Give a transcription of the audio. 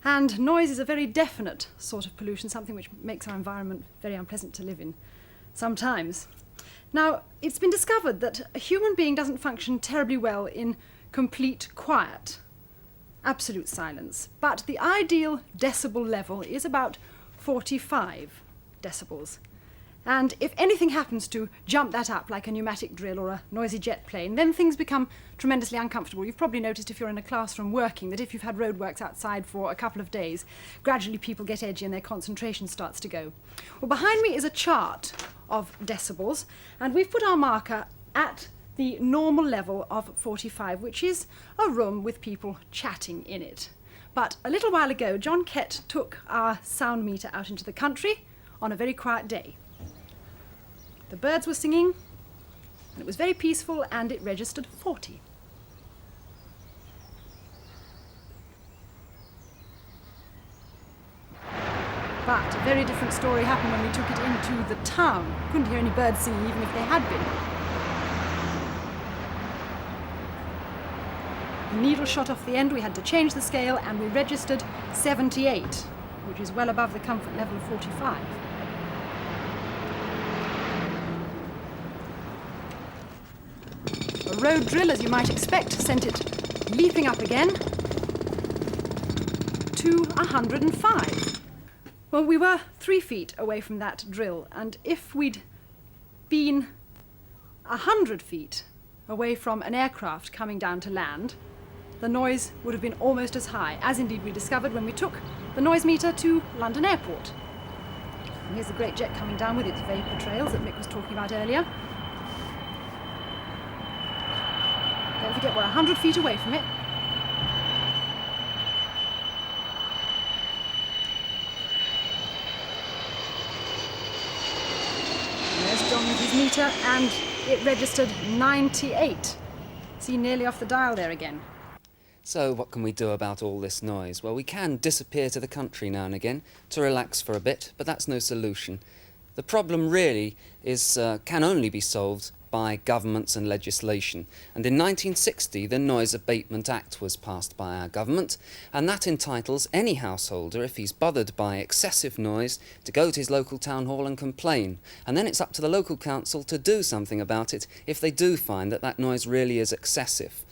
And noise is a very definite sort of pollution, something which makes our environment very unpleasant to live in sometimes. Now, it's been discovered that a human being doesn't function terribly well in complete quiet, absolute silence, but the ideal decibel level is about 45 decibels. And if anything happens to jump that up, like a pneumatic drill or a noisy jet plane, then things become tremendously uncomfortable. You've probably noticed if you're in a classroom working that if you've had roadworks outside for a couple of days, gradually people get edgy and their concentration starts to go. Well, behind me is a chart of decibels, and we've put our marker at the normal level of 45, which is a room with people chatting in it. But a little while ago, John Kett took our sound meter out into the country on a very quiet day. The birds were singing, and it was very peaceful, and it registered 40. But a very different story happened when we took it into the town. Couldn't hear any birds singing, even if they had been. The needle shot off the end, we had to change the scale, and we registered 78, which is well above the comfort level of 45. A road drill, as you might expect, sent it leaping up again to 105. Well, we were 3 feet away from that drill, and if we'd been 100 feet away from an aircraft coming down to land, the noise would have been almost as high, as indeed we discovered when we took the noise meter to London Airport. And here's the great jet coming down with its vapour trails that Mick was talking about earlier. Don't forget, we're 100 feet away from it. There's John with his meter, and it registered 98. See, nearly off the dial there again. So what can we do about all this noise? Well, we can disappear to the country now and again to relax for a bit, but that's no solution. The problem really can only be solved by governments and legislation. And in 1960, the Noise Abatement Act was passed by our government, and that entitles any householder, if he's bothered by excessive noise, to go to his local town hall and complain. And then it's up to the local council to do something about it if they do find that that noise really is excessive.